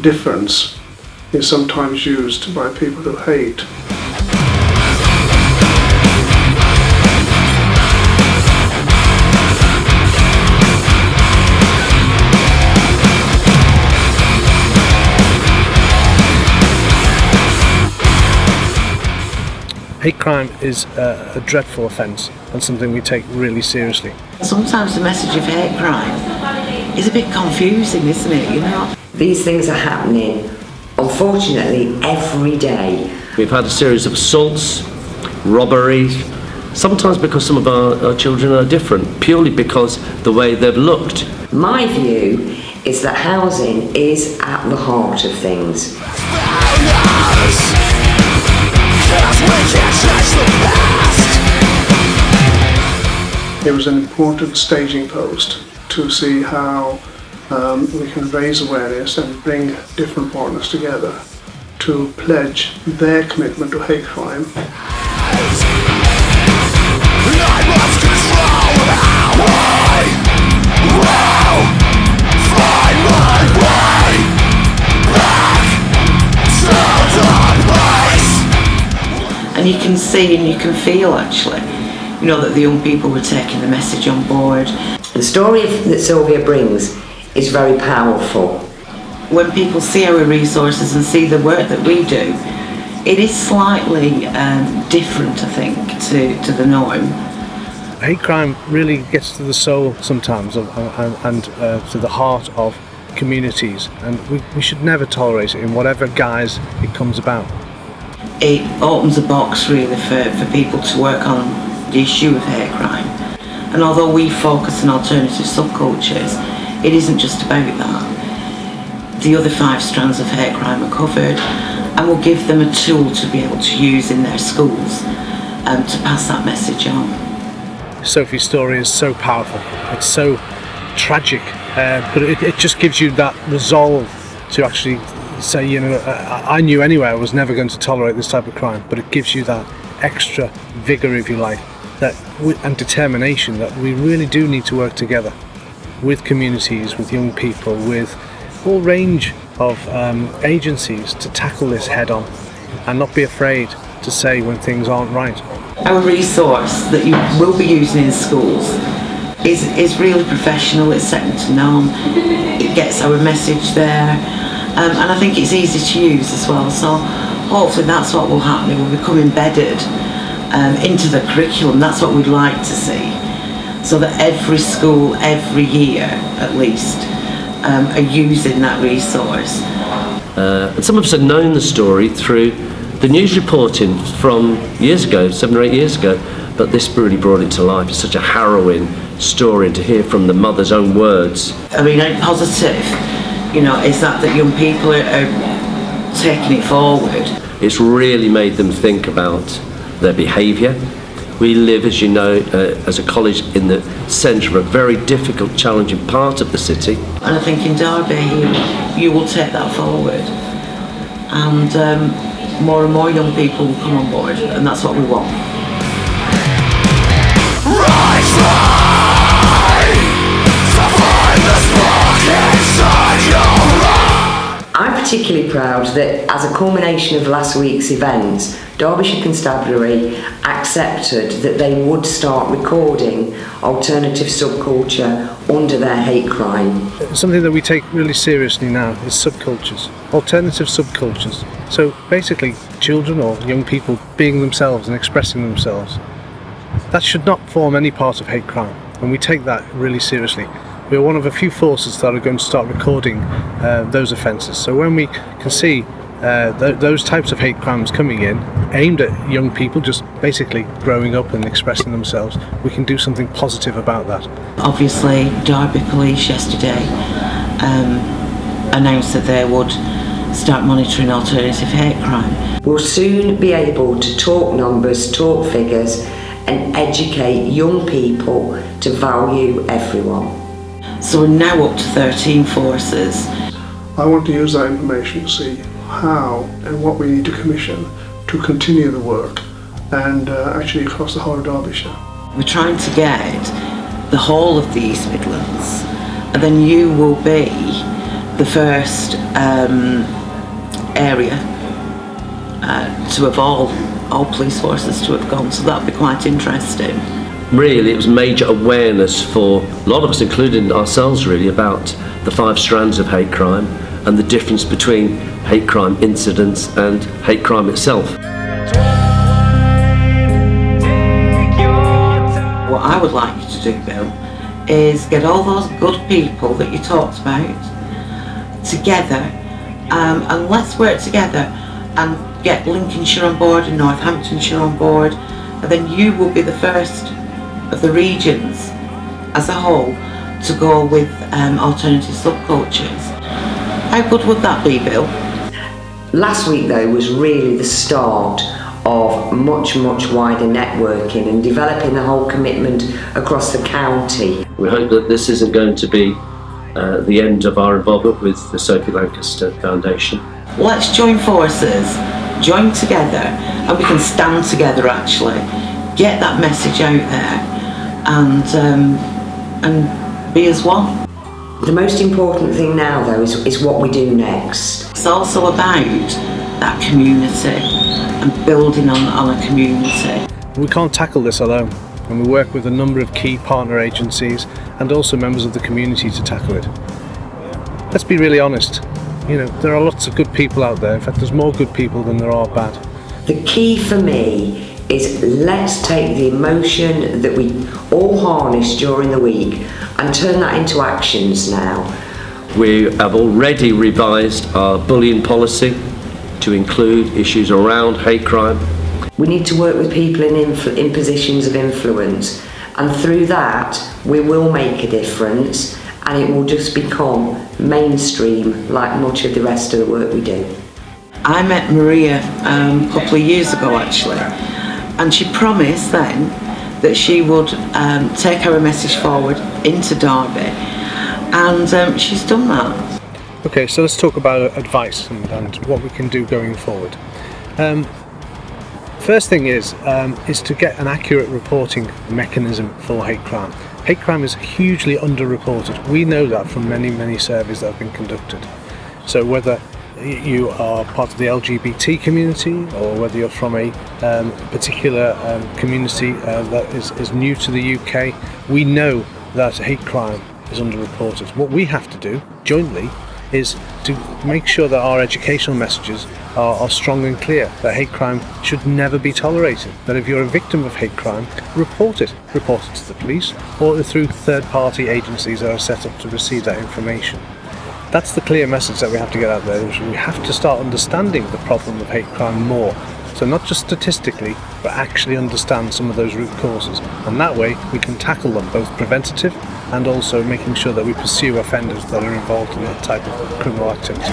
difference is sometimes used by people who hate. Hate crime is a dreadful offence and something we take really seriously. Sometimes the message of hate crime is a bit confusing, isn't it, you know? These things are happening, unfortunately, every day. We've had a series of assaults, robberies, sometimes because some of our children are different, purely because the way they've looked. My view is that housing is at the heart of things. It was an important staging post to see how we can raise awareness and bring different partners together to pledge their commitment to hate crime. And you can see and you can feel, actually, you know, that the young people were taking the message on board. The story that Sylvia brings is very powerful. When people see our resources and see the work that we do, it is slightly different, I think, to the norm. Hate crime really gets to the soul sometimes and to the heart of communities, and we should never tolerate it in whatever guise it comes about. It opens a box really for people to work on the issue of hate crime. And although we focus on alternative subcultures, it isn't just about that. The other 5 strands of hate crime are covered, and we'll give them a tool to be able to use in their schools to pass that message on. Sophie's story is so powerful, it's so tragic, but it just gives you that resolve to actually say, you know, I knew anyway I was never going to tolerate this type of crime, but it gives you that extra vigour, if you like, and determination that we really do need to work together with communities, with young people, with all range of agencies to tackle this head on and not be afraid to say when things aren't right. Our resource that you will be using in schools is really professional, it's second to none, it gets our message there, and I think it's easy to use as well, so hopefully that's what will happen. It will become embedded into the curriculum. That's what we'd like to see, so that every school, every year at least, are using that resource. And some of us have known the story through the news reporting from years ago, 7 or 8 years ago, but this really brought it to life. It's such a harrowing story, and to hear from the mother's own words. I mean, positive, you know, is that young people are taking it forward. It's really made them think about their behaviour. We live, as you know, as a college in the centre of a very difficult, challenging part of the city. And I think in Derby, you will take that forward. And more and more young people will come on board, and that's what we want. I'm particularly proud that as a culmination of last week's events, Derbyshire Constabulary accepted that they would start recording alternative subculture under their hate crime. Something that we take really seriously now is subcultures, alternative subcultures. So basically children or young people being themselves and expressing themselves. That should not form any part of hate crime, and we take that really seriously. We're one of a few forces that are going to start recording those offences. So when we can see those types of hate crimes coming in, aimed at young people just basically growing up and expressing themselves, we can do something positive about that. Obviously, Derby Police yesterday announced that they would start monitoring alternative hate crime. We'll soon be able to talk numbers, talk figures, and educate young people to value everyone. So we're now up to 13 forces. I want to use that information to see how and what we need to commission to continue the work, and actually across the whole of Derbyshire. We're trying to get the whole of the East Midlands, and then you will be the first area to have all police forces to have gone, so that'd be quite interesting. Really, it was major awareness for a lot of us, including ourselves really, about the 5 strands of hate crime and the difference between hate crime incidents and hate crime itself. What I would like you to do, Bill, is get all those good people that you talked about together, and let's work together and get Lincolnshire on board and Northamptonshire on board, and then you will be the first of the regions as a whole to go with alternative subcultures. How good would that be, Bill? Last week though was really the start of much wider networking and developing the whole commitment across the county. We hope that this isn't going to be the end of our involvement with the Sophie Lancaster Foundation. Let's join forces, join together, and we can stand together actually, get that message out there, and be as one. The most important thing now though is what we do next. It's also about that community and building on a community. We can't tackle this alone, and we work with a number of key partner agencies and also members of the community to tackle it. Let's be really honest, there are lots of good people out there. In fact, there's more good people than there are bad. The key for me is let's take the emotion that we all harness during the week and turn that into actions now. We have already revised our bullying policy to include issues around hate crime. We need to work with people in positions of influence, and through that we will make a difference, and it will just become mainstream like much of the rest of the work we do. I met Maria a couple of years ago actually, and she promised then that she would take our message forward into Derby, and she's done that. Okay, so let's talk about advice and what we can do going forward. First thing is to get an accurate reporting mechanism for hate crime. Hate crime is hugely underreported. We know that from many surveys that have been conducted. So whether you are part of the LGBT community or whether you're from a particular community that is new to the UK, we know that hate crime is underreported. What we have to do jointly is to make sure that our educational messages are strong and clear, that hate crime should never be tolerated, that if you're a victim of hate crime, report it to the police or through third-party agencies that are set up to receive that information. That's the clear message that we have to get out there. We have to start understanding the problem of hate crime more. So not just statistically, but actually understand some of those root causes. And that way we can tackle them, both preventative and also making sure that we pursue offenders that are involved in that type of criminal activity.